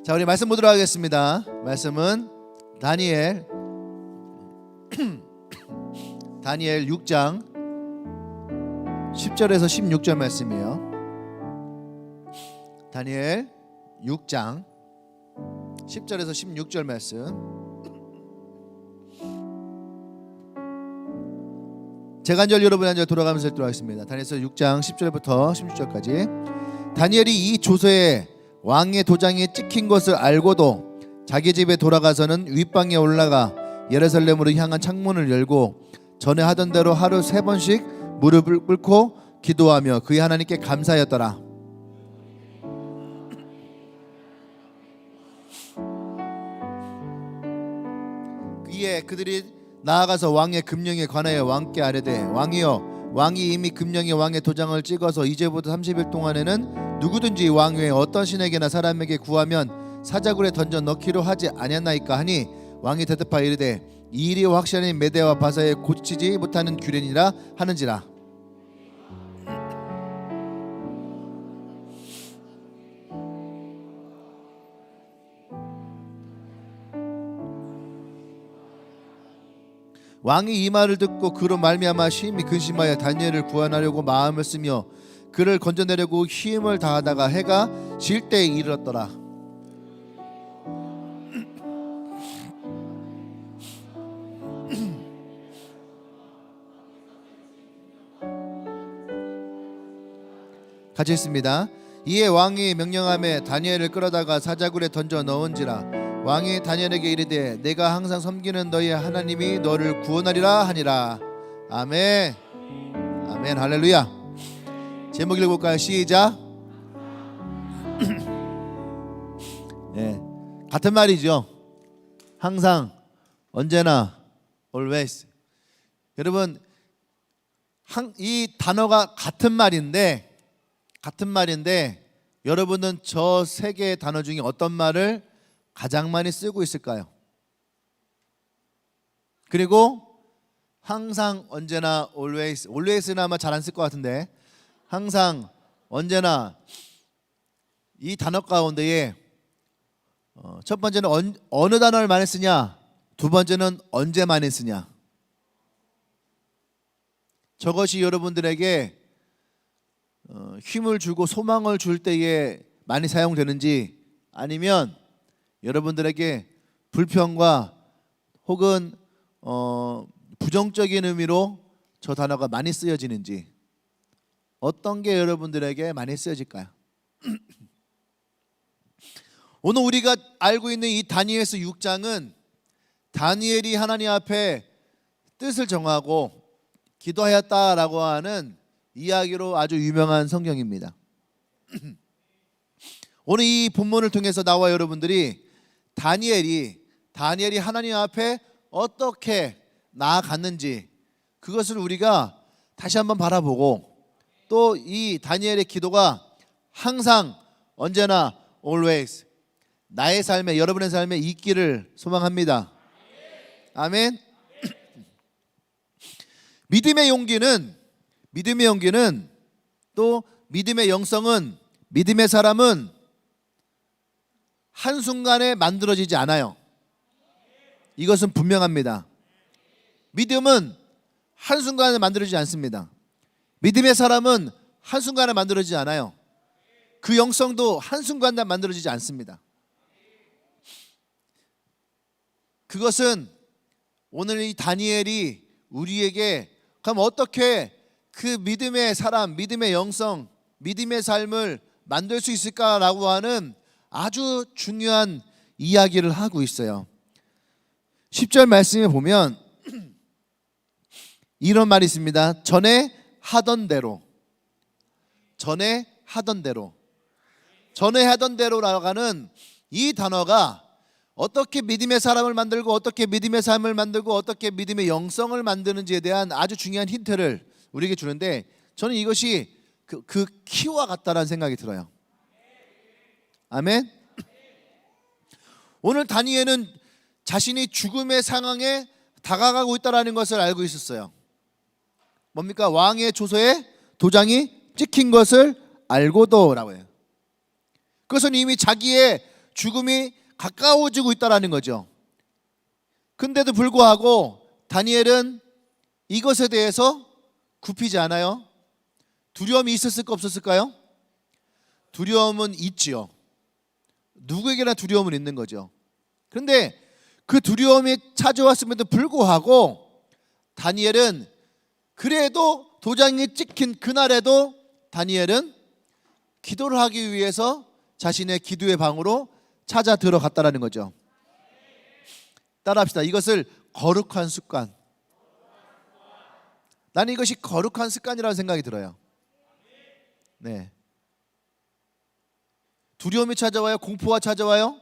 자, 우리 말씀 보도록 하겠습니다. 말씀은 다니엘 6장 10절에서 16절 말씀이에요. 다니엘 6장 10절에서 16절 말씀. 제가 한 절 여러분 한 절 돌아가면서 읽도록 하겠습니다. 다니엘서 6장 10절부터 16절까지. 다니엘이 이 조서에 왕의 도장이 찍힌 것을 알고도 자기 집에 돌아가서는 윗방에 올라가 예루살렘으로 향한 창문을 열고 전에 하던 대로 하루 3번씩 무릎을 꿇고 기도하며 그의 하나님께 감사하였더라. 이에 그들이 나아가서 왕의 금령에 관하여 왕께 아뢰되, 왕이여, 왕이 이미 금령에 왕의 도장을 찍어서 이제부터 30일 동안에는 누구든지 왕 외에 어떤 신에게나 사람에게 구하면 사자굴에 던져 넣기로 하지 아니었나이까 하니, 왕이 대답하여 이르되, 이 일이 확실히 메대와 바사에 고치지 못하는 규례니라 하는지라. 왕이 이 말을 듣고 그로 말미암아 심히 근심하여 다니엘을 구원하려고 마음을 쓰며 그를 건져내려고 힘을 다하다가 해가 질 때에 이르렀더라. 같이 있습니다. 이에 왕이 명령하며 다니엘을 끌어다가 사자굴에 던져 넣은지라. 왕이 다니엘에게 이르되, 내가 항상 섬기는 너희 하나님이 너를 구원하리라 하니라. 아멘. 아멘. 할렐루야. 제목 읽어볼까요? 시작. 네, 같은 말이죠. 항상, 언제나, always. 여러분, 이 단어가 같은 말인데 여러분은 저 세 개의 단어 중에 어떤 말을 가장 많이 쓰고 있을까요? 그리고 항상, 언제나, always는 아마 잘 안 쓸 것 같은데, 항상, 언제나, 이 단어 가운데에 첫 번째는 어느 단어를 많이 쓰냐, 두 번째는 언제 많이 쓰냐. 저것이 여러분들에게 힘을 주고 소망을 줄 때에 많이 사용되는지, 아니면 여러분들에게 불평과 혹은 부정적인 의미로 저 단어가 많이 쓰여지는지, 어떤 게 여러분들에게 많이 쓰여질까요? 오늘 우리가 알고 있는 이 다니엘서 6장은 다니엘이 하나님 앞에 뜻을 정하고 기도하였다라고 하는 이야기로 아주 유명한 성경입니다. 오늘 이 본문을 통해서 나와 여러분들이 다니엘이 하나님 앞에 어떻게 나아갔는지, 그것을 우리가 다시 한번 바라보고, 또 이 다니엘의 기도가 항상, 언제나, always 나의 삶에, 여러분의 삶에 있기를 소망합니다. 아멘. 믿음의 용기는 또 믿음의 영성은, 믿음의 사람은 한순간에 만들어지지 않아요. 이것은 분명합니다. 믿음은 한순간에 만들어지지 않습니다. 믿음의 사람은 한순간에 만들어지지 않아요. 그 영성도 한순간에 만들어지지 않습니다. 그것은 오늘 이 다니엘이 우리에게 그럼 어떻게 그 믿음의 사람, 믿음의 영성, 믿음의 삶을 만들 수 있을까라고 하는 아주 중요한 이야기를 하고 있어요. 10절 말씀에 보면 이런 말이 있습니다. 전에 하던 대로라고 하는 이 단어가 어떻게 믿음의 사람을 만들고, 어떻게 믿음의 삶을 만들고, 어떻게 믿음의 영성을 만드는지에 대한 아주 중요한 힌트를 우리에게 주는데, 저는 이것이 그 키와 같다라는 생각이 들어요. 아멘. 오늘 다니엘은 자신이 죽음의 상황에 다가가고 있다는 것을 알고 있었어요. 뭡니까? 왕의 조서에 도장이 찍힌 것을 알고도라고 해요. 그것은 이미 자기의 죽음이 가까워지고 있다라는 거죠. 근데도 불구하고 다니엘은 이것에 대해서 굽히지 않아요. 두려움이 있었을까 없었을까요? 두려움은 있지요. 누구에게나 두려움은 있는 거죠. 그런데 그 두려움이 찾아왔음에도 불구하고 다니엘은 그래도 도장이 찍힌 그날에도 다니엘은 기도를 하기 위해서 자신의 기도의 방으로 찾아 들어갔다라는 거죠. 따라합시다. 이것을 거룩한 습관. 나는 이것이 거룩한 습관이라는 생각이 들어요. 네. 두려움이 찾아와요. 공포가 찾아와요.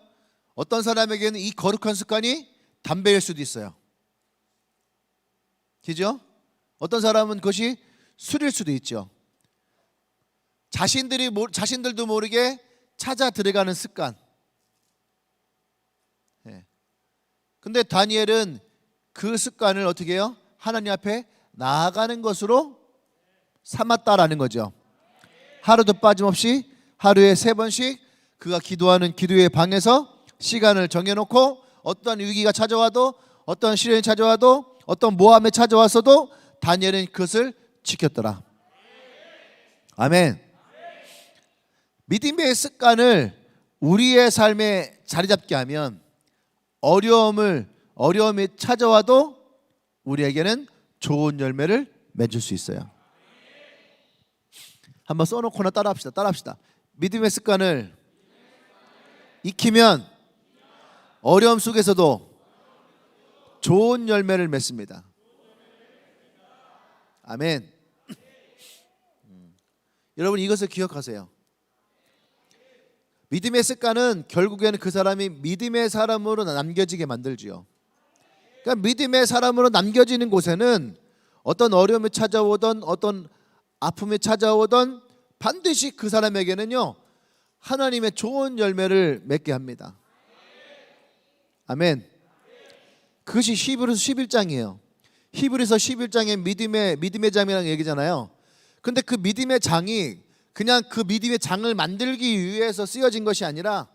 어떤 사람에게는 이 거룩한 습관이 담배일 수도 있어요. 그죠? 어떤 사람은 그것이 술일 수도 있죠. 자신들도 모르게 찾아 들어가는 습관. 네. 근데 다니엘은 그 습관을 어떻게 해요? 하나님 앞에 나아가는 것으로 삼았다라는 거죠. 하루도 빠짐없이 하루에 3번씩 그가 기도하는 기도의 방에서 시간을 정해놓고 어떤 위기가 찾아와도 어떤 시련이 찾아와도 어떤 모함에 찾아왔어도 다니엘은 그것을 지켰더라. 아멘. 믿음의 습관을 우리의 삶에 자리 잡게 하면 어려움이 찾아와도 우리에게는 좋은 열매를 맺을 수 있어요. 한번 써놓거나 따라합시다. 믿음의 습관을 익히면 어려움 속에서도 좋은 열매를 맺습니다. 아멘. 여러분 이것을 기억하세요. 믿음의 습관은 결국에는 그 사람이 믿음의 사람으로 남겨지게 만들지요. 그러니까 믿음의 사람으로 남겨지는 곳에는 어떤 어려움이 찾아오던 어떤 아픔이 찾아오던 반드시 그 사람에게는요 하나님의 좋은 열매를 맺게 합니다. 아멘. 그것이 히브리서 11장이에요. 히브리서 11장에 믿음의 장이라는 얘기잖아요. 근데 그 믿음의 장이 그냥 그 믿음의 장을 만들기 위해서 쓰여진 것이 아니라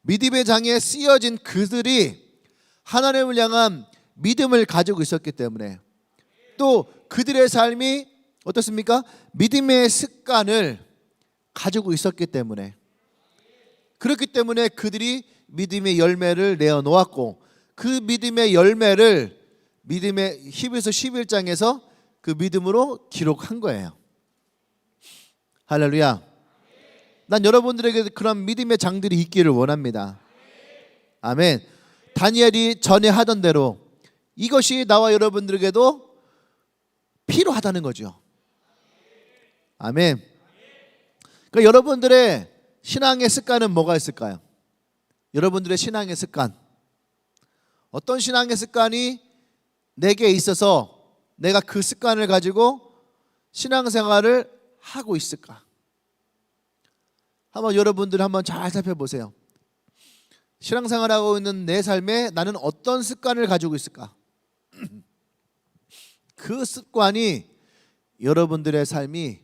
믿음의 장에 쓰여진 그들이 하나님을 향한 믿음을 가지고 있었기 때문에 또 그들의 삶이 어떻습니까? 믿음의 습관을 가지고 있었기 때문에 그렇기 때문에 그들이 믿음의 열매를 내어 놓았고 그 믿음의 열매를 믿음의 히브리서 11장에서 그 믿음으로 기록한 거예요. 할렐루야. 난 여러분들에게 그런 믿음의 장들이 있기를 원합니다. 아멘. 다니엘이 전에 하던 대로 이것이 나와 여러분들에게도 필요하다는 거죠. 아멘. 그러니까 여러분들의 신앙의 습관은 뭐가 있을까요? 여러분들의 신앙의 습관, 어떤 신앙의 습관이 내게 있어서 내가 그 습관을 가지고 신앙생활을 하고 있을까? 한번 여러분들 한번 잘 살펴보세요. 신앙생활하고 있는 내 삶에 나는 어떤 습관을 가지고 있을까? 그 습관이 여러분들의 삶이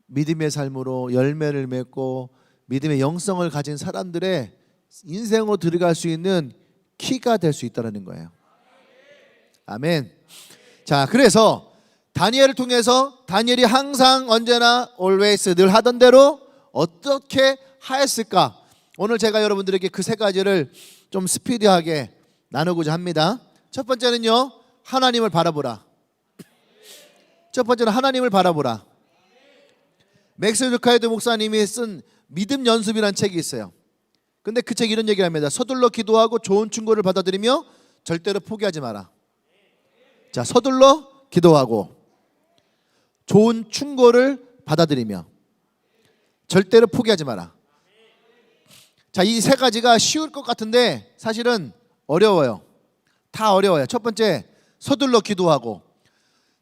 믿음의 삶으로 열매를 맺고 믿음의 영성을 가진 사람들의 인생으로 들어갈 수 있는 키가 될 수 있다는 거예요. 아멘. 자, 그래서 다니엘을 통해서 다니엘이 항상 언제나 always 늘 하던 대로 어떻게 하였을까? 오늘 제가 여러분들에게 그 3가지를 좀 스피디하게 나누고자 합니다. 첫 번째는요, 하나님을 바라보라. 첫 번째는 하나님을 바라보라. 맥스 루카이드 목사님이 쓴 믿음 연습이라는 책이 있어요. 근데 그 책 이런 얘기를 합니다. 서둘러 기도하고 좋은 충고를 받아들이며 절대로 포기하지 마라. 자, 서둘러 기도하고 좋은 충고를 받아들이며 절대로 포기하지 마라. 자, 이 3가지가 쉬울 것 같은데 사실은 어려워요. 다 어려워요. 첫 번째, 서둘러 기도하고.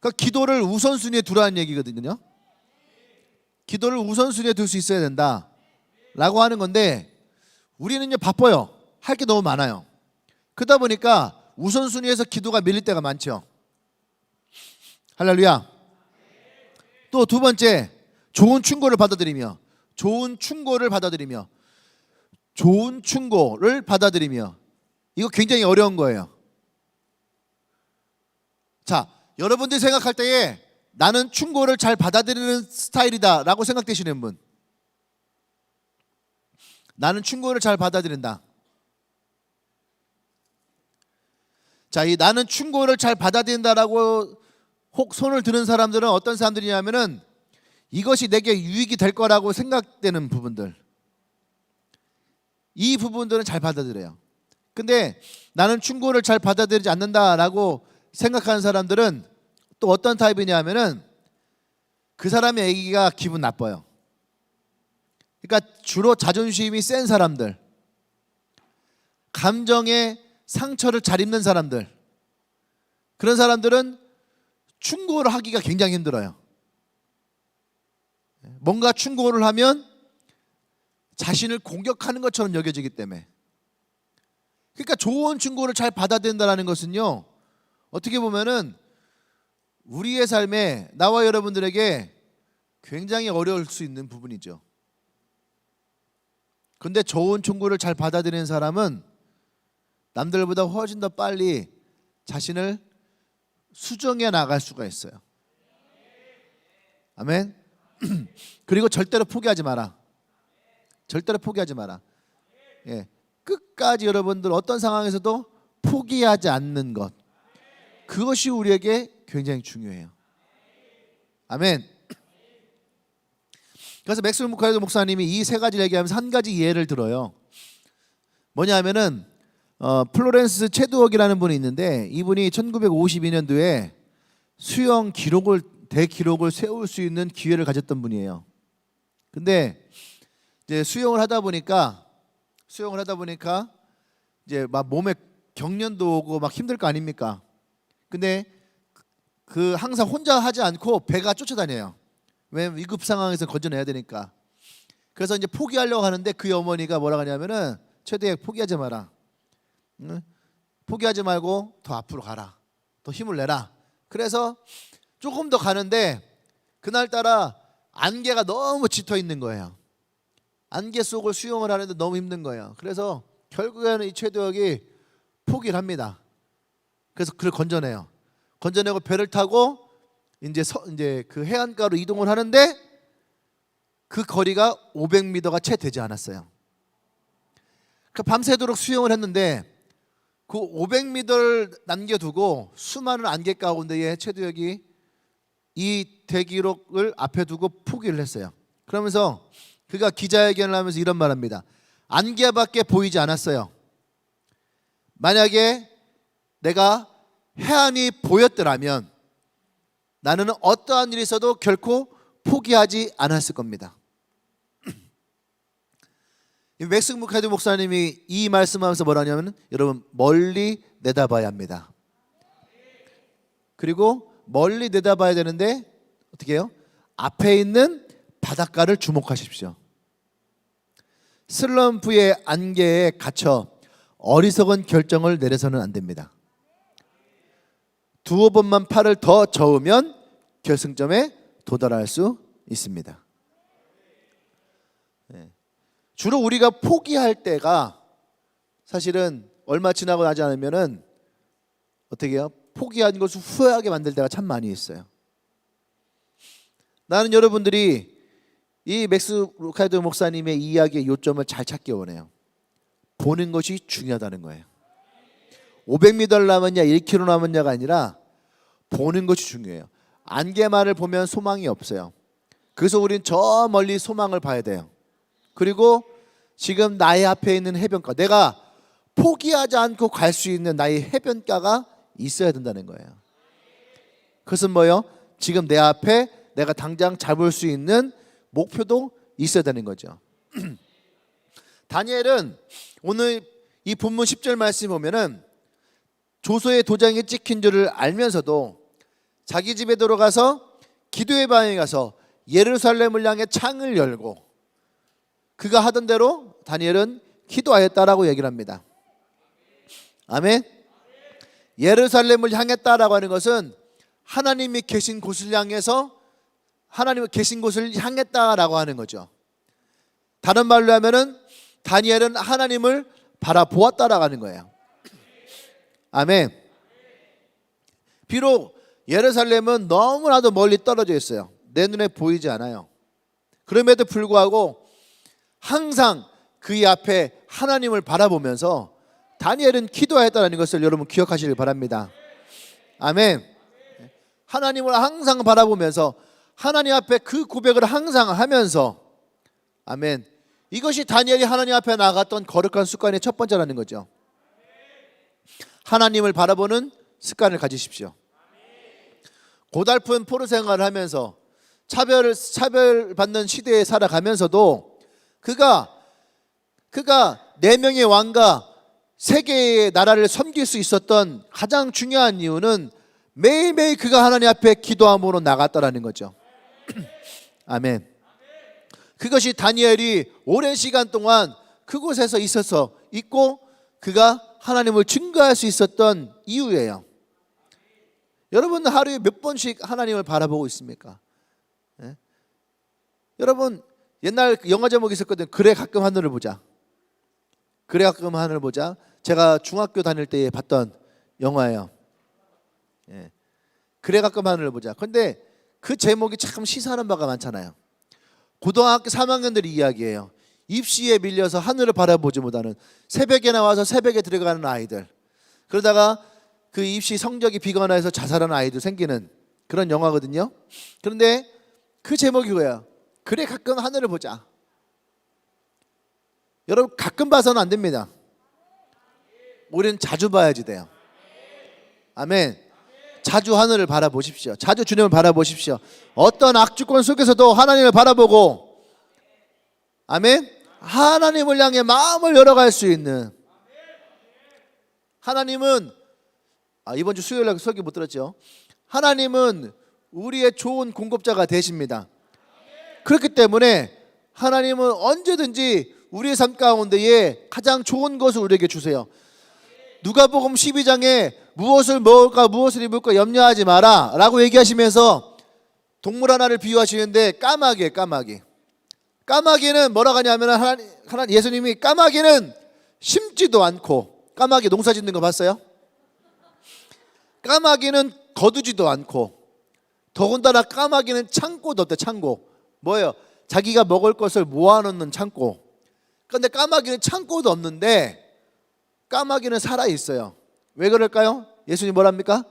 그러니까 기도를 우선순위에 두라는 얘기거든요. 기도를 우선순위에 둘 수 있어야 된다 라고 하는 건데 우리는요 바빠요. 할 게 너무 많아요. 그러다 보니까 우선순위에서 기도가 밀릴 때가 많죠. 할렐루야. 또 두 번째, 좋은 충고를 받아들이며 좋은 충고를 받아들이며, 이거 굉장히 어려운 거예요. 자, 여러분들이 생각할 때에 나는 충고를 잘 받아들이는 스타일이다 라고 생각되시는 분, 나는 충고를 잘 받아들인다. 자, 이 나는 충고를 잘 받아들인다라고 혹 손을 드는 사람들은 어떤 사람들이냐면은 이것이 내게 유익이 될 거라고 생각되는 부분들, 이 부분들은 잘 받아들여요. 근데 나는 충고를 잘 받아들이지 않는다라고 생각하는 사람들은 또 어떤 타입이냐면은 그 사람의 얘기가 기분 나빠요. 그러니까 주로 자존심이 센 사람들, 감정의 상처를 잘 입는 사람들, 그런 사람들은 충고를 하기가 굉장히 힘들어요. 뭔가 충고를 하면 자신을 공격하는 것처럼 여겨지기 때문에. 그러니까 좋은 충고를 잘 받아들인다는 것은요, 어떻게 보면은 우리의 삶에, 나와 여러분들에게 굉장히 어려울 수 있는 부분이죠. 근데 좋은 충고를 잘 받아들이는 사람은 남들보다 훨씬 더 빨리 자신을 수정해 나갈 수가 있어요. 아멘. 그리고 절대로 포기하지 마라. 절대로 포기하지 마라. 예, 끝까지 여러분들 어떤 상황에서도 포기하지 않는 것, 그것이 우리에게 굉장히 중요해요. 아멘. 그래서 맥스웰 무카이도 목사님이 이 세 가지를 얘기하면서 한 가지 예를 들어요. 뭐냐면은 플로렌스 체드웍이라는 분이 있는데, 이분이 1952년도에 수영 기록을, 대기록을 세울 수 있는 기회를 가졌던 분이에요. 근데 이제 수영을 하다 보니까 이제 막 몸에 경련도 오고 막 힘들 거 아닙니까? 근데 그 항상 혼자 하지 않고 배가 쫓아다녀요. 왜냐면 위급 상황에서 건져내야 되니까. 그래서 이제 포기하려고 하는데 그 어머니가 뭐라고 하냐면은 최대액 포기하지 마라. 응? 포기하지 말고 더 앞으로 가라. 더 힘을 내라. 그래서 조금 더 가는데 그날따라 안개가 너무 짙어 있는 거예요. 안개 속을 수영을 하는데 너무 힘든 거예요. 그래서 결국에는 이 최대역이 포기를 합니다. 그래서 그를 건져내요. 건져내고 배를 타고 이제 그 해안가로 이동을 하는데 그 거리가 500m가 채 되지 않았어요. 그 밤새도록 수영을 했는데 그 500m를 남겨두고 수많은 안개 가운데에 최두혁이 이 대기록을 앞에 두고 포기를 했어요. 그러면서 그가 기자회견을 하면서 이런 말합니다. 안개밖에 보이지 않았어요. 만약에 내가 해안이 보였더라면 나는 어떠한 일이 있어도 결코 포기하지 않았을 겁니다. 맥스 무카이도 목사님이 이 말씀하면서 뭐라냐면, 여러분 멀리 내다봐야 합니다. 그리고 멀리 내다봐야 되는데 어떻게 해요? 앞에 있는 바닷가를 주목하십시오. 슬럼프의 안개에 갇혀 어리석은 결정을 내려서는 안 됩니다. 두어 번만 팔을 더 저으면 결승점에 도달할 수 있습니다. 주로 우리가 포기할 때가 사실은 얼마 지나고 나지 않으면은 어떻게 해요? 포기한 것을 후회하게 만들 때가 참 많이 있어요. 나는 여러분들이 이 맥스 루카이도 목사님의 이야기의 요점을 잘 찾기 원해요. 보는 것이 중요하다는 거예요. 500m를 남았냐 1km 남았냐가 아니라 보는 것이 중요해요. 안개만을 보면 소망이 없어요. 그래서 우리는 저 멀리 소망을 봐야 돼요. 그리고 지금 나의 앞에 있는 해변가, 내가 포기하지 않고 갈 수 있는 나의 해변가가 있어야 된다는 거예요. 그것은 뭐예요? 지금 내 앞에 내가 당장 잡을 수 있는 목표도 있어야 되는 거죠. 다니엘은 오늘 이 본문 10절 말씀 보면은 조소의 도장이 찍힌 줄을 알면서도 자기 집에 들어가서 기도의 방에 가서 예루살렘을 향해 창을 열고 그가 하던 대로 다니엘은 기도하였다라고 얘기를 합니다. 아멘. 예루살렘을 향했다라고 하는 것은 하나님이 계신 곳을 향해서 하나님이 계신 곳을 향했다라고 하는 거죠. 다른 말로 하면은 다니엘은 하나님을 바라보았다라는 거예요. 아멘. 비록 예루살렘은 너무나도 멀리 떨어져 있어요. 내 눈에 보이지 않아요. 그럼에도 불구하고 항상 그의 앞에 하나님을 바라보면서 다니엘은 기도했다는 것을 여러분 기억하시길 바랍니다. 아멘. 하나님을 항상 바라보면서 하나님 앞에 그 고백을 항상 하면서, 아멘, 이것이 다니엘이 하나님 앞에 나갔던 거룩한 습관의 첫 번째라는 거죠. 하나님을 바라보는 습관을 가지십시오. 고달픈 포로 생활을 하면서 차별받는 시대에 살아가면서도 그가 4명의 왕과 3개의 나라를 섬길 수 있었던 가장 중요한 이유는 매일매일 그가 하나님 앞에 기도함으로 나갔다라는 거죠. 아멘. 그것이 다니엘이 오랜 시간 동안 그곳에서 있고 그가 하나님을 증거할 수 있었던 이유예요. 여러분 하루에 몇 번씩 하나님을 바라보고 있습니까? 네? 여러분 옛날 영화 제목이 있었거든요. 그래 가끔 하늘을 보자. 그래 가끔 하늘을 보자. 제가 중학교 다닐 때 봤던 영화예요. 예. 그래 가끔 하늘을 보자. 그런데 그 제목이 참 시사하는 바가 많잖아요. 고등학교 3학년들이 이야기해요. 입시에 밀려서 하늘을 바라보지 못하는, 새벽에 나와서 새벽에 들어가는 아이들, 그러다가 그 입시 성적이 비관해서 자살하는 아이들 생기는 그런 영화거든요. 그런데 그 제목이 뭐야? 그래 가끔 하늘을 보자. 여러분 가끔 봐서는 안 됩니다. 우리는 자주 봐야지 돼요. 아멘. 자주 하늘을 바라보십시오. 자주 주님을 바라보십시오. 어떤 악주권 속에서도 하나님을 바라보고, 아멘, 하나님을 향해 마음을 열어갈 수 있는, 하나님은 이번 주 수요일날 수업이 못 들었죠. 하나님은 우리의 좋은 공급자가 되십니다. 그렇기 때문에 하나님은 언제든지 우리의 삶 가운데에 가장 좋은 것을 우리에게 주세요. 누가복음 12장에 무엇을 먹을까 무엇을 입을까 염려하지 마라 라고 얘기하시면서 동물 하나를 비유하시는데 까마귀예요. 까마귀는 뭐라고 하냐면 예수님이 까마귀는 심지도 않고, 까마귀 농사 짓는 거 봤어요? 까마귀는 거두지도 않고, 더군다나 까마귀는 창고도 없대. 창고 뭐예요? 자기가 먹을 것을 모아놓는 창고. 그런데 까마귀는 창고도 없는데 까마귀는 살아있어요. 왜 그럴까요? 예수님 뭐랍니까?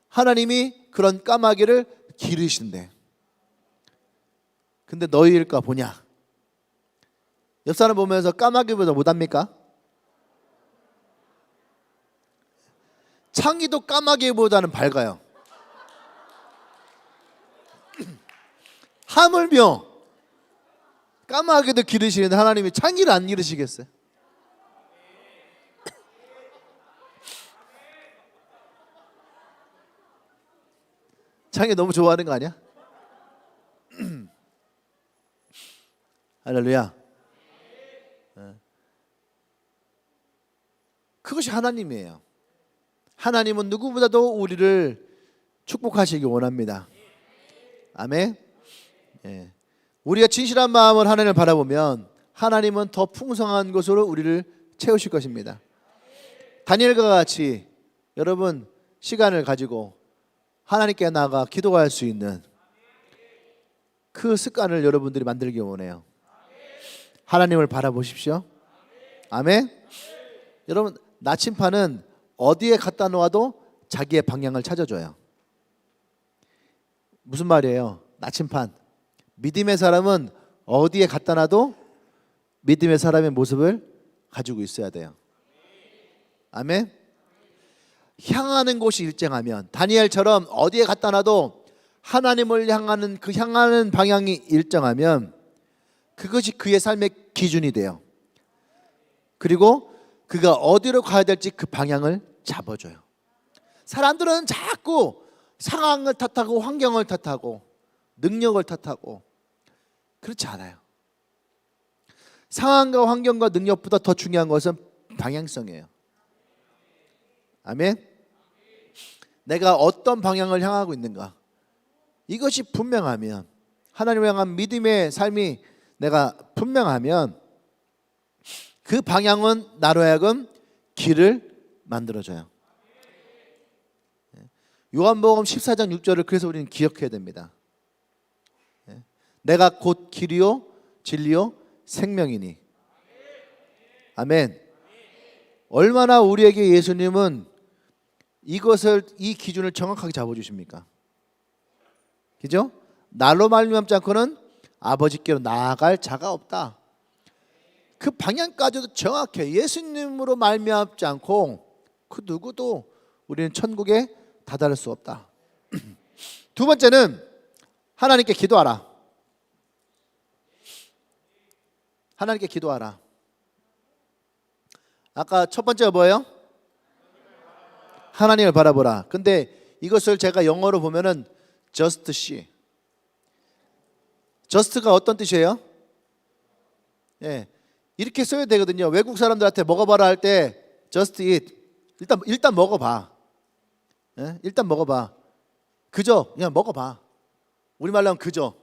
하나님이 그런 까마귀를 기르신대. 근데 너희일까 보냐? 옆 사람 보면서 까마귀보다 못합니까? 창이도 까마귀보다는 밝아요. 하물며 까마귀도 기르시는데 하나님이 창이를 안 기르시겠어요? 창이 너무 좋아하는 거 아니야? 할렐루야. 그것이 하나님이에요. 하나님은 누구보다도 우리를 축복하시기 원합니다. 아멘. 예. 우리가 진실한 마음을 하나님을 바라보면 하나님은 더 풍성한 것으로 우리를 채우실 것입니다. 다니엘과 같이 여러분 시간을 가지고 하나님께 나아가 기도할 수 있는 그 습관을 여러분들이 만들기 원해요. 하나님을 바라보십시오. 아멘. 여러분 나침판은 어디에 갖다 놓아도 자기의 방향을 찾아줘요. 무슨 말이에요? 나침판. 믿음의 사람은 어디에 갖다 놔도 믿음의 사람의 모습을 가지고 있어야 돼요. 아멘. 향하는 곳이 일정하면, 다니엘처럼 어디에 갖다 놔도 하나님을 향하는 그 향하는 방향이 일정하면 그것이 그의 삶의 기준이 돼요. 그리고 그가 어디로 가야 될지 그 방향을 잡아줘요. 사람들은 자꾸 상황을 탓하고 환경을 탓하고 능력을 탓하고, 그렇지 않아요. 상황과 환경과 능력보다 더 중요한 것은 방향성이에요. 아멘. 내가 어떤 방향을 향하고 있는가, 이것이 분명하면, 하나님을 향한 믿음의 삶이 내가 분명하면 그 방향은 나로 하여금 길을 만들어줘요. 요한복음 14장 6절을 그래서 우리는 기억해야 됩니다. 내가 곧 길이요 진리요 생명이니. 아멘. 얼마나 우리에게 예수님은 이 기준을 정확하게 잡아주십니까? 그죠? 날로 말미암지 않고는 아버지께로 나아갈 자가 없다. 그 방향까지도 정확해. 예수님으로 말미암지 않고 그 누구도 우리는 천국에 다다를 수 없다. 두 번째는 하나님께 기도하라. 하나님께 기도하라. 아까 첫 번째가 뭐예요? 하나님을 바라보라. 근데 이것을 제가 영어로 보면은 just see. just가 어떤 뜻이에요? 예, 이렇게 써야 되거든요. 외국 사람들한테 먹어봐라 할 때 just eat. 일단 먹어봐. 예? 일단 먹어봐. 그저 그냥 먹어봐. 우리말로 하면 그저.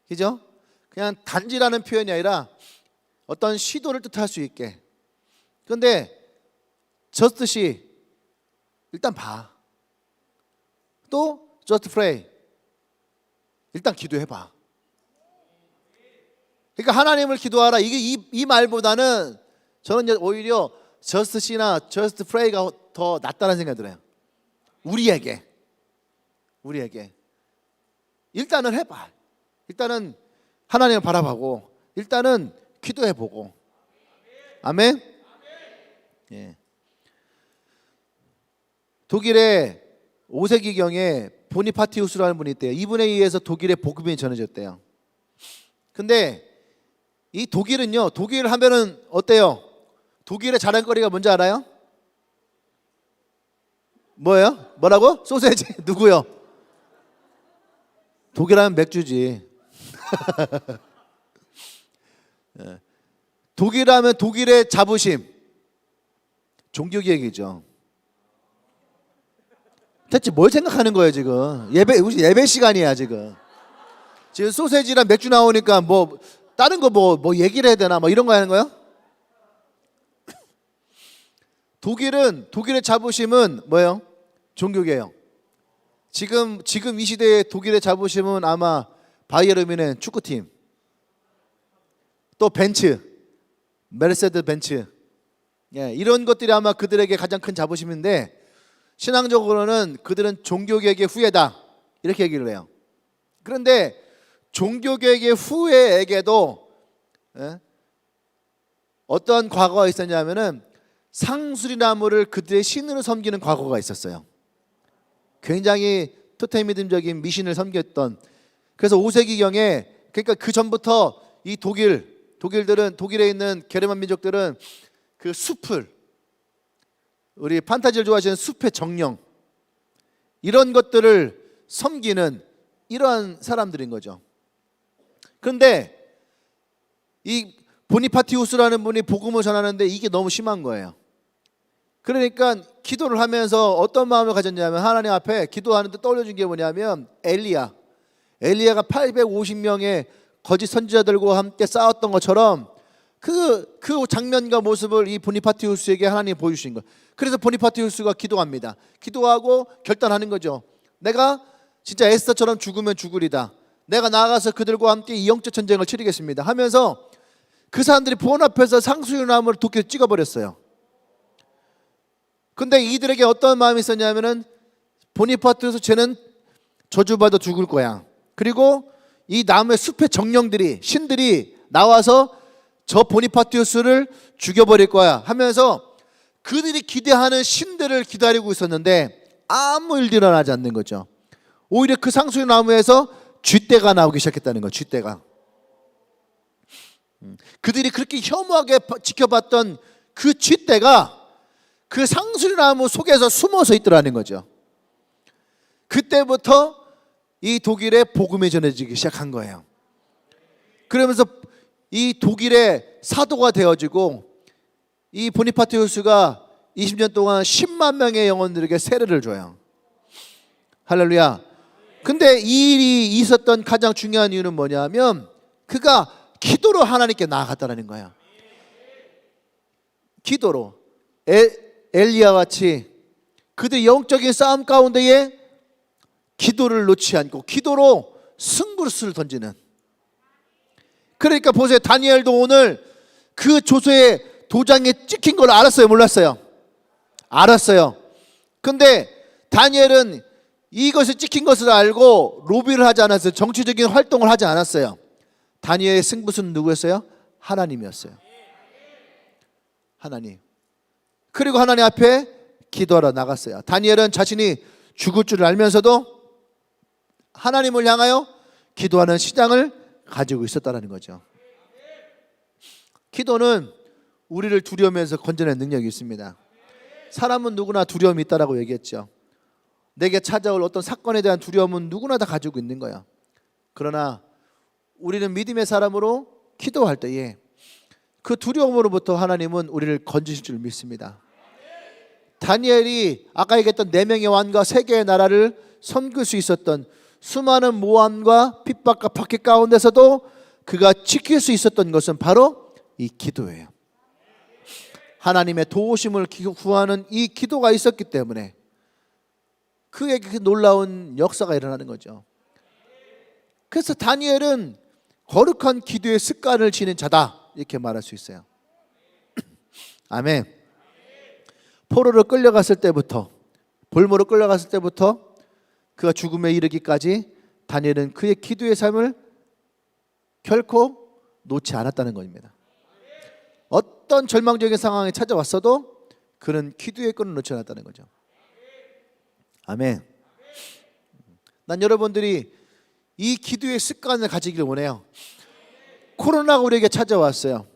그죠? 그냥 단지라는 표현이 아니라 어떤 시도를 뜻할 수 있게. 그런데 just see. 일단 봐. 또 just pray. 일단 기도해봐. 그러니까 하나님을 기도하라. 이게 이 말보다는 저는 이제 오히려 just see나 just pray가 더 낫다는 생각이 들어요. 우리에게 일단은 해봐. 일단은 하나님을 바라보고 일단은 기도해보고. 아멘. 예. 독일의 5세기경에 보니파티우스라는 분이 있대요. 이분에 의해서 독일의 복음이 전해졌대요. 근데 이 독일은요, 독일 하면은 어때요? 독일의 자랑거리가 뭔지 알아요? 뭐예요? 뭐라고? 소세지. 누구요? 독일 하면 맥주지. 독일 하면 독일의 자부심, 종교개혁이죠. 대체 뭘 생각하는 거예요 지금? 예배 시간이야 지금. 지금 소세지랑 맥주 나오니까 뭐 다른 거 뭐 얘기를 해야 되나 뭐 이런 거 하는 거예요? 독일의 자부심은 뭐예요? 종교개혁. 지금 이 시대의 독일의 자부심은 아마 바이에른 뮌헨 축구팀, 또 메르세데스 벤츠, 예, 이런 것들이 아마 그들에게 가장 큰 자부심인데, 신앙적으로는 그들은 종교개혁의 후예다 이렇게 얘기를 해요. 그런데 종교개혁의 후예에게도 어떤 과거가 있었냐면은 상수리나무를 그들의 신으로 섬기는 과거가 있었어요. 굉장히 토테미즘적인 미신을 섬겼던. 그래서 5세기경에, 그러니까 그 전부터 이 독일들은, 독일에 있는 게르만 민족들은 그 숲을, 우리 판타지를 좋아하시는 숲의 정령, 이런 것들을 섬기는 이러한 사람들인 거죠. 그런데 이 보니파티우스라는 분이 복음을 전하는데 이게 너무 심한 거예요. 그러니까 기도를 하면서 어떤 마음을 가졌냐면, 하나님 앞에 기도하는데 떠올려준 게 뭐냐면 엘리야가 850명의 거짓 선지자들과 함께 싸웠던 것처럼 그 장면과 모습을 이 보니파티우스에게 하나님이 보여주신 거예요. 그래서 보니파티우스가 기도합니다. 기도하고 결단하는 거죠. 내가 진짜 에스더처럼 죽으면 죽으리다. 내가 나아가서 그들과 함께 이 영적 전쟁을 치르겠습니다 하면서 그 사람들이 본 앞에서 상수리나무를 도끼로 찍어버렸어요. 근데 이들에게 어떤 마음이 있었냐면은, 보니파티우스 쟤는 저주받아 죽을 거야. 그리고 이 나무의 숲의 정령들이, 신들이 나와서 저 보니파티우스를 죽여버릴 거야 하면서 그들이 기대하는 신들을 기다리고 있었는데 아무 일도 일어나지 않는 거죠. 오히려 그 상수리나무에서 쥐떼가 나오기 시작했다는 거예요. 쥐떼가. 그들이 그렇게 혐오하게 지켜봤던 그 쥐떼가 그 상수리나무 속에서 숨어서 있더라는 거죠. 그때부터 이 독일의 복음이 전해지기 시작한 거예요. 그러면서 이 독일의 사도가 되어지고, 이 보니파티우스가 20년 동안 10만 명의 영혼들에게 세례를 줘요. 할렐루야. 근데 이 일이 있었던 가장 중요한 이유는 뭐냐면, 그가 기도로 하나님께 나아갔다는 거예요. 기도로 엘리야와 같이 그들의 영적인 싸움 가운데에 기도를 놓지 않고 기도로 승부수를 던지는. 그러니까 보세요. 다니엘도 오늘 그 조서의 도장에 찍힌 걸 알았어요? 몰랐어요? 알았어요. 근데 다니엘은 이것이 찍힌 것을 알고 로비를 하지 않았어요. 정치적인 활동을 하지 않았어요. 다니엘의 승부수는 누구였어요? 하나님이었어요. 하나님. 그리고 하나님 앞에 기도하러 나갔어요. 다니엘은 자신이 죽을 줄 알면서도 하나님을 향하여 기도하는 신앙을 가지고 있었다는 거죠. 기도는 우리를 두려움에서 건져내는 능력이 있습니다. 사람은 누구나 두려움이 있다라고 얘기했죠. 내게 찾아올 어떤 사건에 대한 두려움은 누구나 다 가지고 있는 거야. 그러나 우리는 믿음의 사람으로 기도할 때에 그 두려움으로부터 하나님은 우리를 건지실 줄 믿습니다. 다니엘이 아까 얘기했던 4명의 왕과 3개의 나라를 섬길 수 있었던 수많은 모함과 핍박과 박해 가운데서도 그가 지킬 수 있었던 것은 바로 이 기도예요. 하나님의 도우심을 구하는 이 기도가 있었기 때문에 그에게 그 놀라운 역사가 일어나는 거죠. 그래서 다니엘은 거룩한 기도의 습관을 지닌 자다, 이렇게 말할 수 있어요. 아멘. 포로로 끌려갔을 때부터, 볼모로 끌려갔을 때부터 그가 죽음에 이르기까지 다니엘은 그의 기도의 삶을 결코 놓지 않았다는 것입니다. 어떤 절망적인 상황이 찾아왔어도 그는 기도의 끈을 놓지 않았다는 거죠. 아멘. 난 여러분들이 이 기도의 습관을 가지기를 원해요. 코로나가 우리에게 찾아왔어요.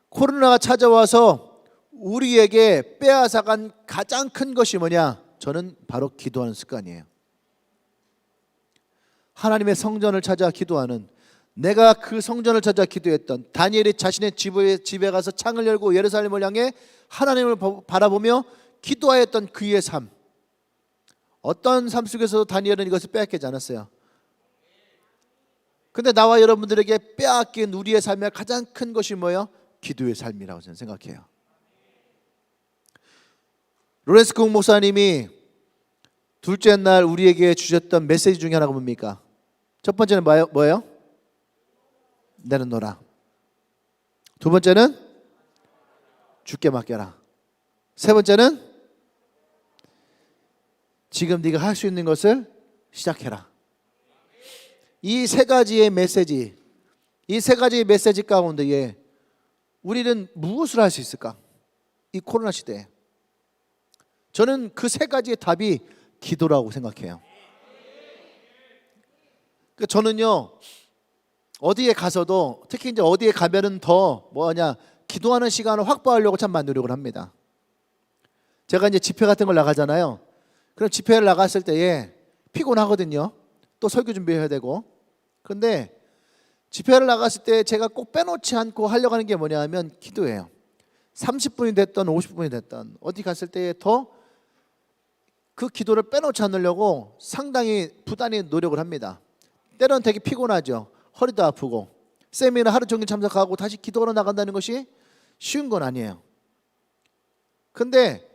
코로나가 찾아와서 우리에게 빼앗아간 가장 큰 것이 뭐냐? 저는 바로 기도하는 습관이에요. 하나님의 성전을 찾아 기도하는, 내가 그 성전을 찾아 기도했던 다니엘이 자신의 집에 가서 창을 열고 예루살렘을 향해 하나님을 바라보며 기도하였던 그의 삶, 어떤 삶 속에서도 다니엘은 이것을 빼앗기지 않았어요. 근데 나와 여러분들에게 빼앗긴 우리의 삶의 가장 큰 것이 뭐예요? 기도의 삶이라고 저는 생각해요. 로렌스 콩 목사님이 둘째 날 우리에게 주셨던 메시지 중에 하나가 뭡니까? 첫 번째는 뭐예요? 내려놓으라. 두 번째는 주께 맡겨라. 세 번째는 지금 네가 할 수 있는 것을 시작해라. 이 세 가지의 메시지, 이 세 가지의 메시지 가운데에 우리는 무엇을 할 수 있을까? 이 코로나 시대에 저는 그 세 가지의 답이 기도라고 생각해요. 그러니까 저는요, 어디에 가서도, 특히 이제 어디에 가면은 더 기도하는 시간을 확보하려고 참 많은 노력을 합니다. 제가 이제 집회 같은 걸 나가잖아요. 그럼 집회를 나갔을 때에 피곤하거든요. 또 설교 준비해야 되고. 그런데 집회를 나갔을 때 제가 꼭 빼놓지 않고 하려고 하는 게 뭐냐 하면 기도예요. 30분이 됐던 50분이 됐던 어디 갔을 때에 더 그 기도를 빼놓지 않으려고 상당히 부단히 노력을 합니다. 때로는 되게 피곤하죠. 허리도 아프고. 세미나 하루 종일 참석하고 다시 기도하러 나간다는 것이 쉬운 건 아니에요. 근데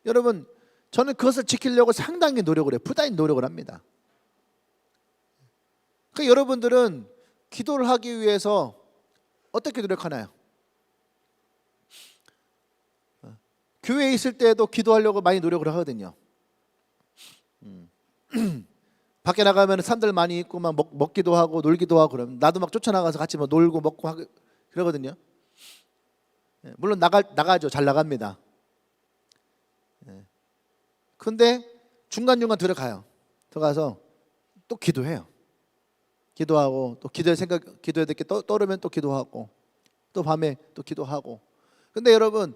여러분, 저는 그것을 지키려고 상당히 노력을 해요. 부단히 노력을 합니다. 그러니까 여러분들은 기도를 하기 위해서 어떻게 노력하나요? 교회에 있을 때도 기도하려고 많이 노력을 하거든요. 밖에 나가면 사람들 많이 있고 막 먹기도 하고 놀기도 하고 그러면 나도 막 쫓아나가서 같이 뭐 놀고 먹고 하고 그러거든요. 물론 나가죠. 잘 나갑니다. 근데 중간중간 들어가요. 들어가서 또 기도해요. 기도하고 또 기도해야 될 게 떠오르면 또 기도하고 또 밤에 또 기도하고. 근데 여러분,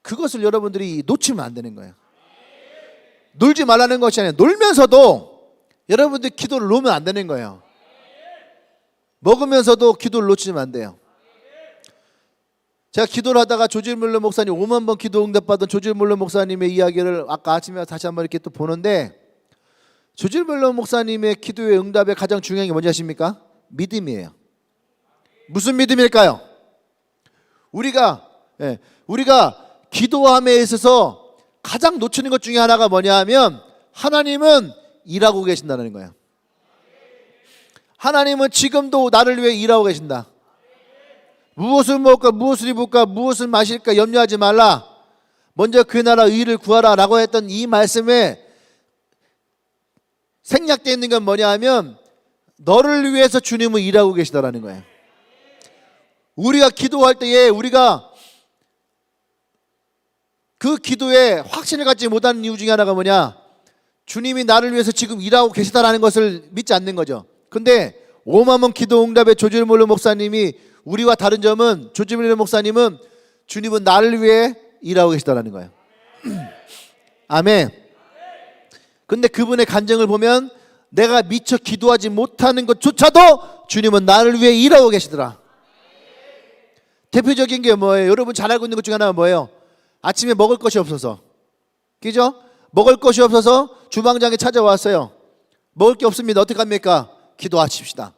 그것을 여러분들이 놓치면 안 되는 거예요. 놀지 말라는 것이 아니라 놀면서도 여러분들 기도를 놓으면 안 되는 거예요. 먹으면서도 기도를 놓치면 안 돼요. 제가 기도를 하다가 조지 물러 목사님 5만 번 기도 응답받은 조지 물러 목사님의 이야기를 아까 아침에 다시 한번 이렇게 또 보는데, 조지 물러 목사님의 기도의 응답의 가장 중요한 게 뭔지 아십니까? 믿음이에요. 무슨 믿음일까요? 우리가 기도함에 있어서 가장 놓치는 것 중에 하나가 뭐냐 하면 하나님은 일하고 계신다는 거예요. 하나님은 지금도 나를 위해 일하고 계신다. 무엇을 먹을까, 무엇을 입을까, 무엇을 마실까 염려하지 말라. 먼저 그 나라 의를 구하라 라고 했던 이 말씀에 생략되어 있는 건 뭐냐 하면 너를 위해서 주님은 일하고 계시다라는 거예요. 우리가 기도할 때에 우리가 그 기도에 확신을 갖지 못하는 이유 중에 하나가 뭐냐? 주님이 나를 위해서 지금 일하고 계시다라는 것을 믿지 않는 거죠. 근데 오마몬 기도 응답의 조지몰로 목사님이 우리와 다른 점은, 조지몰로 목사님은 주님은 나를 위해 일하고 계시다라는 거예요. 아멘. 근데 그분의 간증을 보면 내가 미처 기도하지 못하는 것조차도 주님은 나를 위해 일하고 계시더라. 대표적인 게 뭐예요? 여러분 잘 알고 있는 것 중에 하나가 뭐예요? 아침에 먹을 것이 없어서, 그죠? 먹을 것이 없어서 주방장에 찾아왔어요. 먹을 게 없습니다. 어떻게 합니까? 기도하십시다.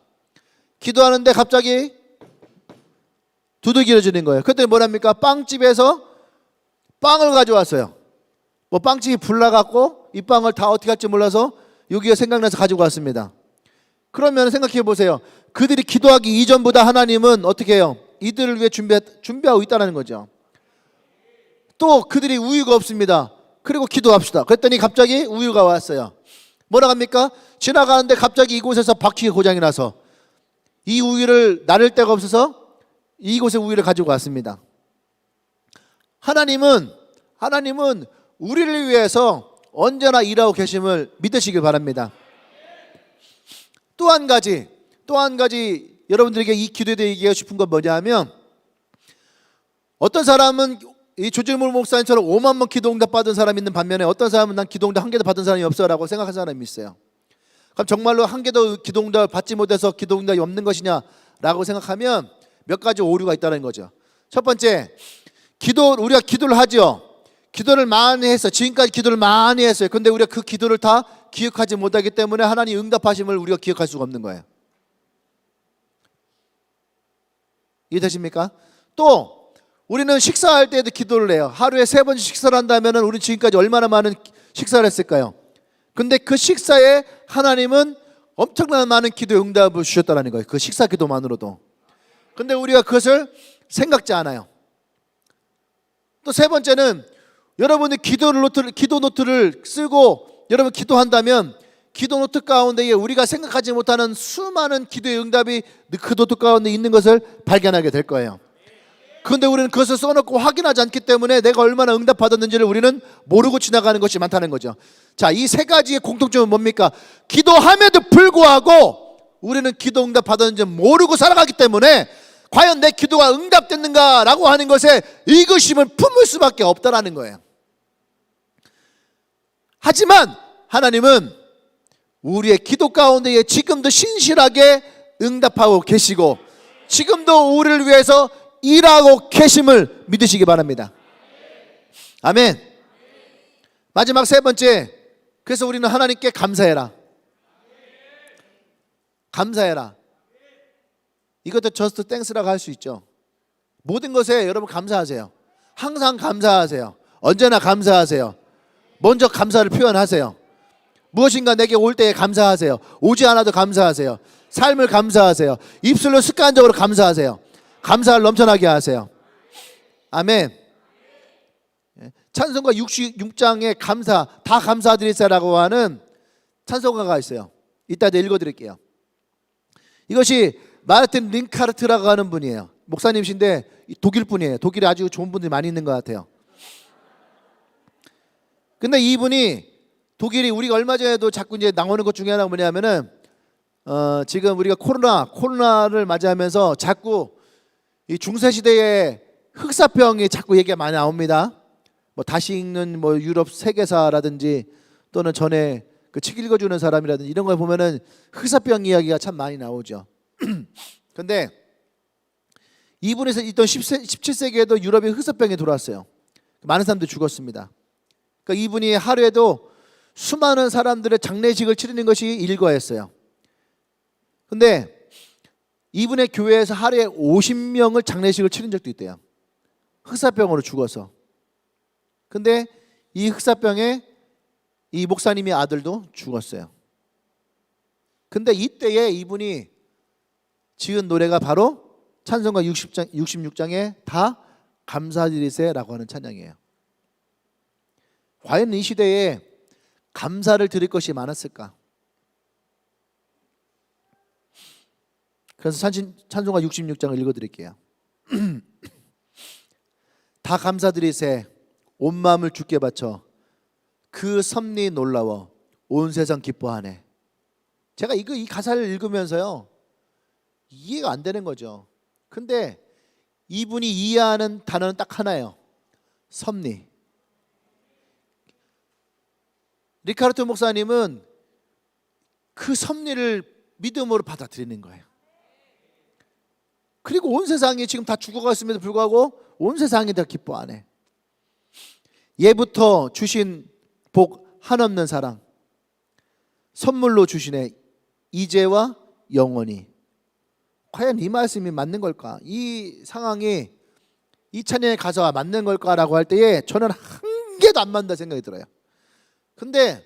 기도하는데 갑자기 두들겨 주는 거예요. 그때 뭐랍니까? 빵집에서 빵을 가져왔어요. 뭐 빵집이 불나갖고 이 빵을 다 어떻게 할지 몰라서 여기가 생각나서 가지고 왔습니다. 그러면 생각해 보세요. 그들이 기도하기 이전보다 하나님은 어떻게 해요? 이들을 위해 준비하고 있다는 거죠. 또 그들이 우유가 없습니다. 그리고 기도합시다. 그랬더니 갑자기 우유가 왔어요. 뭐라 합니까? 지나가는데 갑자기 이곳에서 바퀴가 고장이 나서 이 우유를 나를 데가 없어서 이곳에 우유를 가지고 왔습니다. 하나님은 우리를 위해서 언제나 일하고 계심을 믿으시길 바랍니다. 또 한 가지 여러분들에게 이 기도에 대해 얘기하고 싶은 건 뭐냐 하면, 어떤 사람은 이 조질몰 목사님처럼 5만 번 기도응답 받은 사람이 있는 반면에 어떤 사람은 난 기도응답 한 개도 받은 사람이 없어라고 생각하는 사람이 있어요. 그럼 정말로 한 개도 기도응답을 받지 못해서 기도응답이 없는 것이냐라고 생각하면 몇 가지 오류가 있다는 거죠. 첫 번째, 우리가 기도를 하죠. 기도를 많이 했어요. 지금까지 기도를 많이 했어요. 근데 우리가 그 기도를 다 기억하지 못하기 때문에 하나님 응답하심을 우리가 기억할 수가 없는 거예요. 이해되십니까? 또 우리는 식사할 때에도 기도를 해요. 하루에 3번씩 식사를 한다면 우리 지금까지 얼마나 많은 식사를 했을까요? 근데 그 식사에 하나님은 엄청난 많은 기도의 응답을 주셨다는 거예요. 그 식사 기도만으로도. 근데 우리가 그것을 생각지 않아요. 또 세 번째는 여러분이 기도 노트를 쓰고 여러분 기도한다면 기도 노트 가운데에 우리가 생각하지 못하는 수많은 기도의 응답이 그 노트 가운데 있는 것을 발견하게 될 거예요. 그런데 우리는 그것을 써놓고 확인하지 않기 때문에 내가 얼마나 응답받았는지를 우리는 모르고 지나가는 것이 많다는 거죠. 자, 이 세 가지의 공통점은 뭡니까? 기도함에도 불구하고 우리는 기도 응답 받았는지 모르고 살아가기 때문에 과연 내 기도가 응답됐는가라고 하는 것에 의구심을 품을 수밖에 없다라는 거예요. 하지만 하나님은 우리의 기도 가운데에 지금도 신실하게 응답하고 계시고 지금도 우리를 위해서 일하고 계심을 믿으시기 바랍니다. 아멘. 마지막 세 번째, 그래서 우리는 하나님께 감사해라. 감사해라. 이것도 저스트 땡스라고 할 수 있죠. 모든 것에 여러분 감사하세요. 항상 감사하세요. 언제나 감사하세요. 먼저 감사를 표현하세요. 무엇인가 내게 올 때에 감사하세요. 오지 않아도 감사하세요. 삶을 감사하세요. 입술로 습관적으로 감사하세요. 감사를 넘쳐나게 하세요. 아멘. 찬송가 66장에 감사, 다 감사드리세요라고 하는 찬송가가 있어요. 이따 읽어드릴게요. 이것이 마르틴 링카르트라고 하는 분이에요. 목사님이신데 독일 분이에요. 독일에 아주 좋은 분들이 많이 있는 것 같아요. 근데 이분이 독일이 우리가 얼마 전에도 자꾸 이제 나오는 것 중에 하나가 뭐냐면은 지금 우리가 코로나를 맞이하면서 자꾸 이 중세 시대의 흑사병이 자꾸 얘기가 많이 나옵니다. 뭐 다시 읽는 뭐 유럽 세계사라든지 또는 전에 그 책 읽어주는 사람이라든지 이런 걸 보면은 흑사병 이야기가 참 많이 나오죠. 근데 이분에서 있던 17세기에도 유럽에 흑사병이 들어왔어요. 많은 사람들이 죽었습니다. 그러니까 이분이 하루에도 수많은 사람들의 장례식을 치르는 것이 일과였어요. 근데 이분의 교회에서 하루에 50명을 장례식을 치른 적도 있대요. 흑사병으로 죽어서. 근데 이 흑사병에 이 목사님의 아들도 죽었어요. 근데 이때에 이분이 지은 노래가 바로 찬송가 66장에 다 감사드리세라고 하는 찬양이에요. 과연 이 시대에 감사를 드릴 것이 많았을까? 그래서 찬송가 66장을 읽어드릴게요. 다 감사드리세 온 마음을 주께 바쳐 그 섭리 놀라워 온 세상 기뻐하네. 제가 이 가사를 읽으면서요 이해가 안 되는 거죠. 근데 이분이 이해하는 단어는 딱 하나예요. 섭리. 리카르토 목사님은 그 섭리를 믿음으로 받아들이는 거예요. 그리고 온 세상이 지금 다 죽어갔음에도 불구하고 온 세상이 다 기뻐하네. 예부터 주신 복 한없는 사랑 선물로 주시네 이제와 영원히. 과연 이 말씀이 맞는 걸까? 이 상황이 이 찬양의 가사와 맞는 걸까라고 할 때에 저는 한 개도 안 맞는다 생각이 들어요. 근데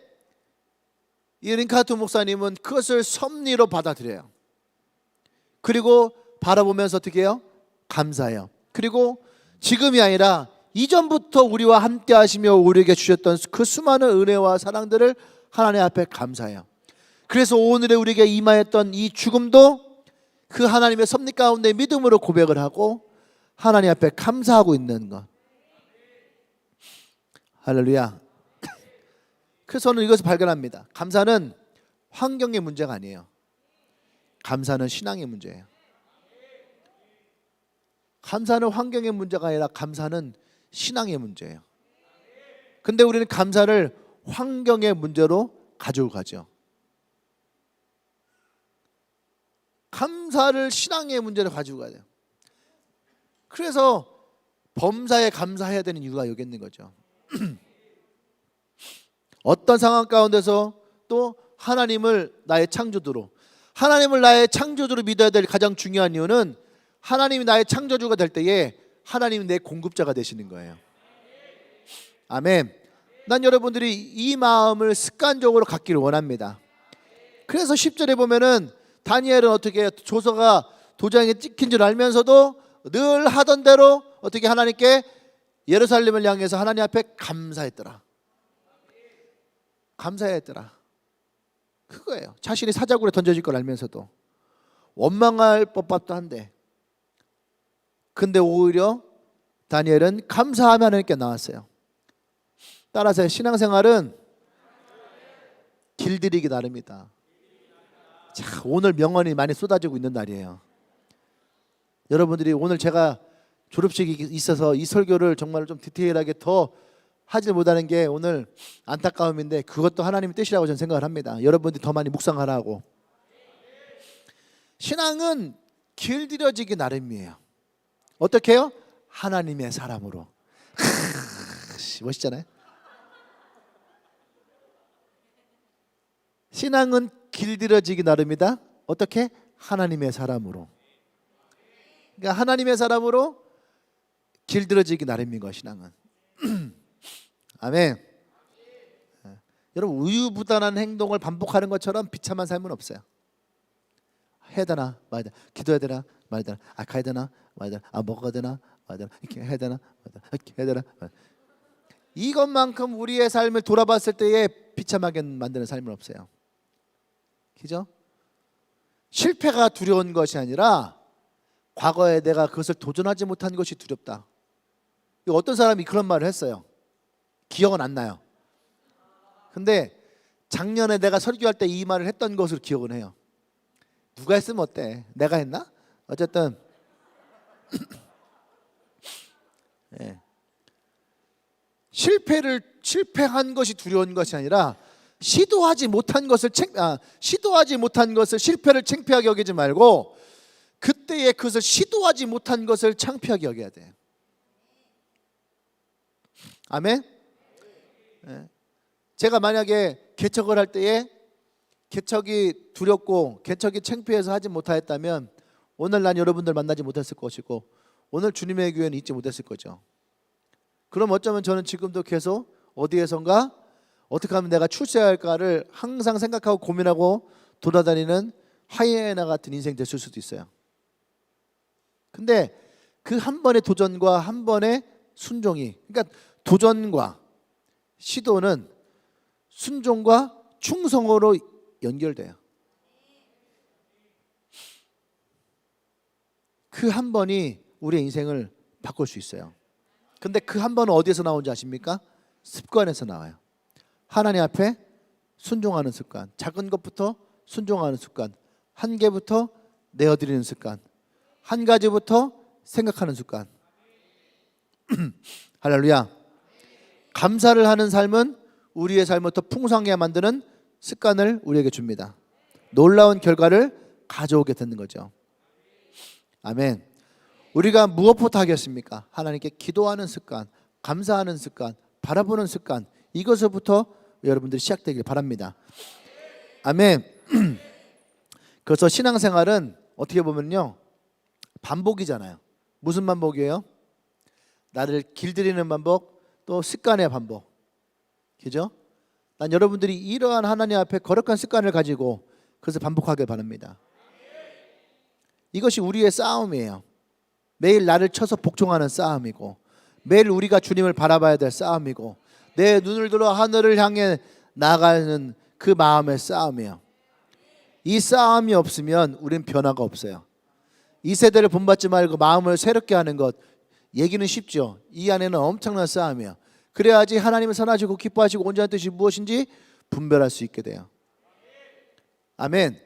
이 링카르토 목사님은 그것을 섭리로 받아들여요. 그리고 바라보면서 어떻게 해요? 감사해요. 그리고 지금이 아니라 이전부터 우리와 함께 하시며 우리에게 주셨던 그 수많은 은혜와 사랑들을 하나님 앞에 감사해요. 그래서 오늘의 우리에게 임하였던 이 죽음도 그 하나님의 섭리 가운데 믿음으로 고백을 하고 하나님 앞에 감사하고 있는 것. 할렐루야. 그래서 저는 이것을 발견합니다. 감사는 환경의 문제가 아니에요. 감사는 신앙의 문제예요. 감사는 환경의 문제가 아니라 감사는 신앙의 문제예요. 근데 우리는 감사를 환경의 문제로 가지고 가죠. 감사를 신앙의 문제로 가지고 가야 돼요. 그래서 범사에 감사해야 되는 이유가 여기 있는 거죠. 어떤 상황 가운데서 또 하나님을 나의 창조주로, 하나님을 나의 창조주로 믿어야 될 가장 중요한 이유는 하나님이 나의 창조주가 될 때에 하나님이 내 공급자가 되시는 거예요. 아멘. 난 여러분들이 이 마음을 습관적으로 갖기를 원합니다. 그래서 10절에 보면은 다니엘은 어떻게 해요? 조서가 도장에 찍힌 줄 알면서도 늘 하던 대로 어떻게 하나님께 예루살렘을 향해서 하나님 앞에 감사했더라. 감사했더라. 그거예요. 자신이 사자굴에 던져질 걸 알면서도 원망할 법도 한데, 근데 오히려 다니엘은 감사하며 하나님께 나왔어요. 따라서 신앙생활은 길들이기 나름이다. 자, 오늘 명언이 많이 쏟아지고 있는 날이에요. 여러분들이 오늘 제가 졸업식이 있어서 이 설교를 정말 좀 디테일하게 더 하지 못하는 게 오늘 안타까움인데 그것도 하나님의 뜻이라고 저는 생각을 합니다. 여러분들이 더 많이 묵상하라고. 신앙은 길들여지기 나름이에요. 어떻게 해요? 하나님의 사람으로. 멋있잖아요. 신앙은 길들여지기 나름이다. 어떻게? 하나님의 사람으로. 그러니까 하나님의 사람으로 길들여지기 나름인 거야, 신앙은. 아멘. 여러분, 우유부단한 행동을 반복하는 것처럼 비참한 삶은 없어요. 해야 되나 말야 되나, 기도해야 되나 말야 되나, 가야 되나 말야 되나, 먹어야 되나 말야 되나, 이렇게 해야 되나 이렇게 해야 되나. 이것만큼 우리의 삶을 돌아봤을 때에 비참하게 만드는 삶은 없어요. 그죠? 실패가 두려운 것이 아니라 과거에 내가 그것을 도전하지 못한 것이 두렵다. 어떤 사람이 그런 말을 했어요. 기억은 안 나요. 근데 작년에 내가 설교할 때 이 말을 했던 것으로 기억은 해요. 누가 했으면 어때? 내가 했나? 어쨌든 네. 실패한 것이 두려운 것이 아니라 시도하지 못한 것을 실패를 창피하게 여기지 말고 그때의 그것을 시도하지 못한 것을 창피하게 여겨야 돼. 아멘. 네. 제가 만약에 개척을 할 때에 개척이 두렵고 개척이 창피해서 하지 못하였다면 오늘 난 여러분들 만나지 못했을 것이고 오늘 주님의 교회는 있지 못했을 거죠. 그럼 어쩌면 저는 지금도 계속 어디에선가 어떻게 하면 내가 출세해야 할까를 항상 생각하고 고민하고 돌아다니는 하이에나 같은 인생 됐을 수도 있어요. 근데 그 한 번의 도전과 한 번의 순종이, 그러니까 도전과 시도는 순종과 충성으로 연결돼요. 그 한 번이 우리의 인생을 바꿀 수 있어요. 근데 그 한 번은 어디에서 나오는지 아십니까? 습관에서 나와요. 하나님 앞에 순종하는 습관, 작은 것부터 순종하는 습관, 한 개부터 내어드리는 습관, 한 가지부터 생각하는 습관. 할렐루야. 감사를 하는 삶은 우리의 삶을 더 풍성하게 만드는 습관을 우리에게 줍니다. 놀라운 결과를 가져오게 되는 거죠. 아멘. 우리가 무엇부터 하겠습니까? 하나님께 기도하는 습관, 감사하는 습관, 바라보는 습관, 이것부터 여러분들이 시작되길 바랍니다. 아멘. 그래서 신앙생활은 어떻게 보면요, 반복이잖아요. 무슨 반복이에요? 나를 길들이는 반복, 또 습관의 반복. 그죠? 난 여러분들이 이러한 하나님 앞에 거룩한 습관을 가지고 그것을 반복하길 바랍니다. 이것이 우리의 싸움이에요. 매일 나를 쳐서 복종하는 싸움이고, 매일 우리가 주님을 바라봐야 될 싸움이고, 내 눈을 들어 하늘을 향해 나가는 그 마음의 싸움이에요. 이 싸움이 없으면 우린 변화가 없어요. 이 세대를 본받지 말고 마음을 새롭게 하는 것, 얘기는 쉽죠. 이 안에는 엄청난 싸움이에요. 그래야지 하나님을 선하시고 기뻐하시고 온전한 뜻이 무엇인지 분별할 수 있게 돼요. 아멘.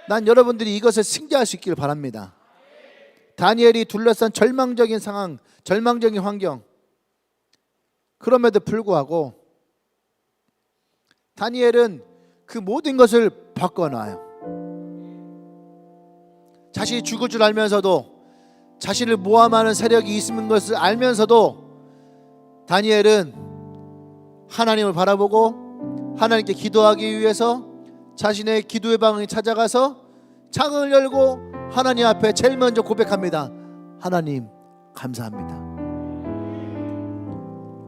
난 여러분들이 이것을 승계할 수 있기를 바랍니다. 다니엘이 둘러싼 절망적인 상황, 절망적인 환경, 그럼에도 불구하고 다니엘은 그 모든 것을 바꿔놔요. 자신이 죽을 줄 알면서도, 자신을 모함하는 세력이 있는 것을 알면서도 다니엘은 하나님을 바라보고 하나님께 기도하기 위해서 자신의 기도의 방에 찾아가서 창을 열고 하나님 앞에 제일 먼저 고백합니다. 하나님 감사합니다.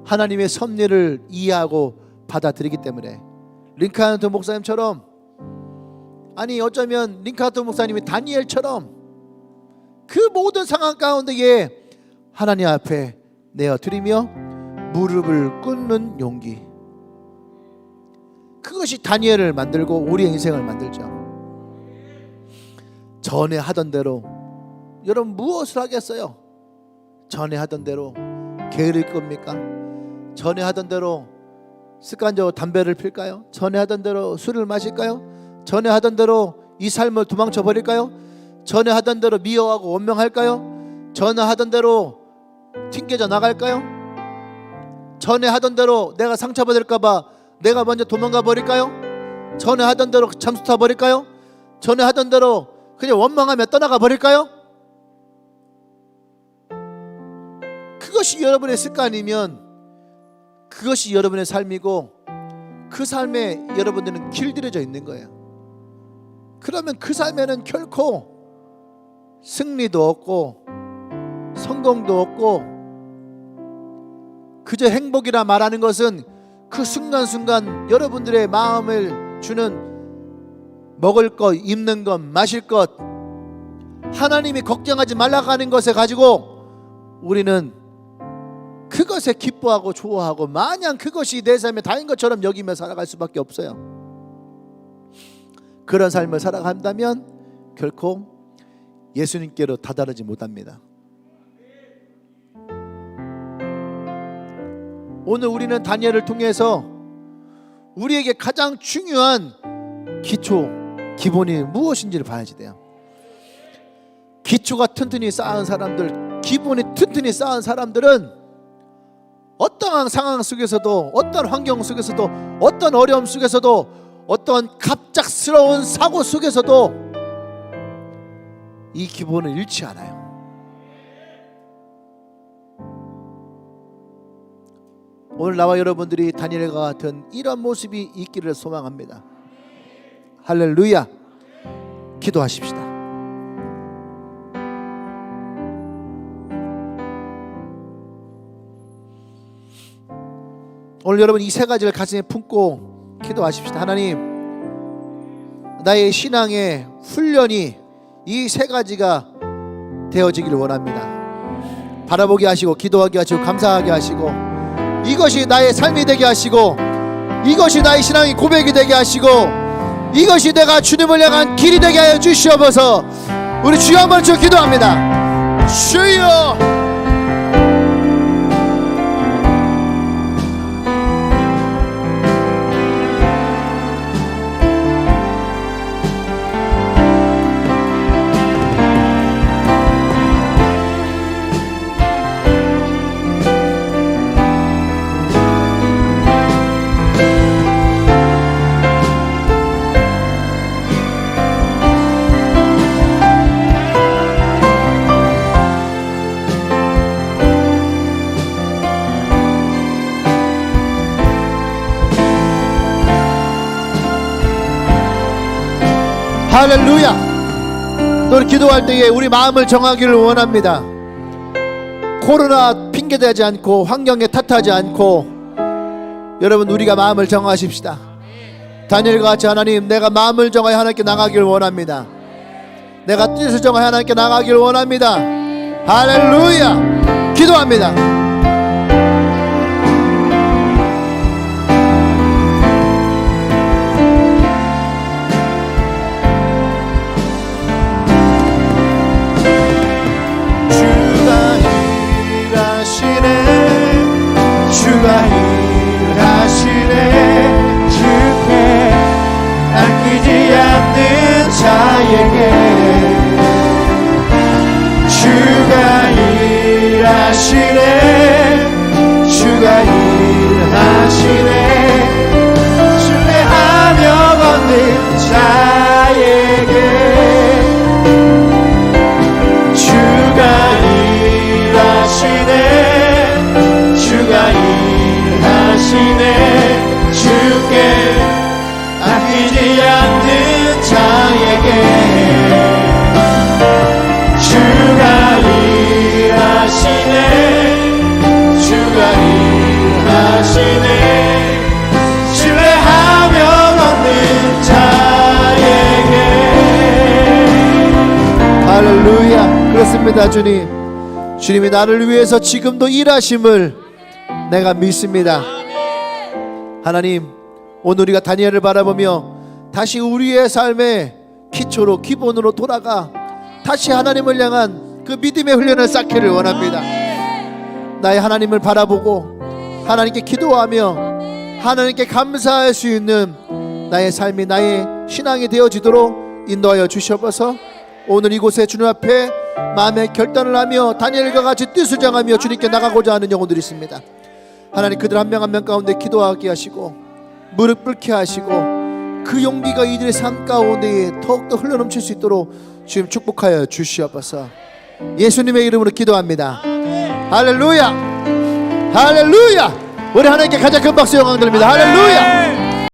하나님의 섭리를 이해하고 받아들이기 때문에 링카하트 목사님처럼, 아니 어쩌면 링카하트 목사님이 다니엘처럼 그 모든 상황 가운데에 하나님 앞에 내어드리며 무릎을 꿇는 용기, 그것이 다니엘을 만들고 우리의 인생을 만들죠. 전에 하던 대로 여러분 무엇을 하겠어요? 전에 하던 대로 게으를 겁니까? 전에 하던 대로 습관적으로 담배를 필까요? 전에 하던 대로 술을 마실까요? 전에 하던 대로 이 삶을 도망쳐 버릴까요? 전에 하던 대로 미워하고 원망할까요? 전에 하던 대로 튕겨져 나갈까요? 전에 하던 대로 내가 상처받을까 봐 내가 먼저 도망가 버릴까요? 전에 하던 대로 잠수 타 버릴까요? 전에 하던 대로 그냥 원망하며 떠나가 버릴까요? 그것이 여러분의 습관이면 그것이 여러분의 삶이고, 그 삶에 여러분들은 길들여져 있는 거예요. 그러면 그 삶에는 결코 승리도 없고 성공도 없고, 그저 행복이라 말하는 것은 그 순간순간 여러분들의 마음을 주는 먹을 것, 입는 것, 마실 것, 하나님이 걱정하지 말라고 하는 것에 가지고 우리는 그것에 기뻐하고 좋아하고 마냥 그것이 내 삶의 다인 것처럼 여기며 살아갈 수밖에 없어요. 그런 삶을 살아간다면 결코 예수님께로 다다르지 못합니다. 오늘 우리는 다니엘을 통해서 우리에게 가장 중요한 기초, 기본이 무엇인지를 봐야지 돼요. 기초가 튼튼히 쌓은 사람들, 기본이 튼튼히 쌓은 사람들은 어떠한 상황 속에서도, 어떤 환경 속에서도, 어떤 어려움 속에서도, 어떤 갑작스러운 사고 속에서도 이 기본을 잃지 않아요. 오늘 나와 여러분들이 다니엘과 같은 이런 모습이 있기를 소망합니다. 할렐루야. 기도하십시다. 오늘 여러분 이 세 가지를 가슴에 품고 기도하십시다. 하나님, 나의 신앙의 훈련이 이 세 가지가 되어지기를 원합니다. 바라보게 하시고 기도하게 하시고 감사하게 하시고 이것이 나의 삶이 되게 하시고 이것이 나의 신앙의 고백이 되게 하시고 이것이 내가 주님을 향한 길이 되게 하여 주시옵소서. 우리 주여 한번 쭉 기도합니다. 주여. 할렐루야. 또 기도할 때에 우리 마음을 정하기를 원합니다. 코로나 핑계대지 않고 환경에 탓하지 않고 여러분 우리가 마음을 정하십시다. 다니엘과 같이 하나님, 내가 마음을 정하여 하나님께 나가기를 원합니다. 내가 뜻을 정하여 하나님께 나가기를 원합니다. 할렐루야. 기도합니다. 주가 일하시네. 주께 아끼지 않는 자에게 주가 일하시네. 주가 일하시네. 신뢰하며 걷는 자에게 주가 일하시네. 주가 일하시네. 주께 아끼지 않는 자에게 주가 일하시네. 주가 일하시네. 신뢰하며 걷는 자에게. 할렐루야. 그렇습니다. 주님이 나를 위해서 지금도 일하심을 내가 믿습니다. 하나님, 오늘 우리가 다니엘을 바라보며 다시 우리의 삶의 기초로 기본으로 돌아가 다시 하나님을 향한 그 믿음의 훈련을 쌓기를 원합니다. 나의 하나님을 바라보고 하나님께 기도하며 하나님께 감사할 수 있는 나의 삶이 나의 신앙이 되어지도록 인도하여 주시옵소서. 오늘 이곳에 주님 앞에 마음의 결단을 하며 다니엘과 같이 뜻을 정하며 주님께 나가고자 하는 영혼들이 있습니다. 하나님, 그들 한 명 한 명 가운데 기도하게 하시고 무릎 꿇게 하시고 그 용기가 이들의 삶 가운데 더욱더 흘러넘칠 수 있도록 주님 축복하여 주시옵소서. 예수님의 이름으로 기도합니다. 할렐루야. 할렐루야. 우리 하나님께 가장 큰 박수 영광 드립니다. 할렐루야.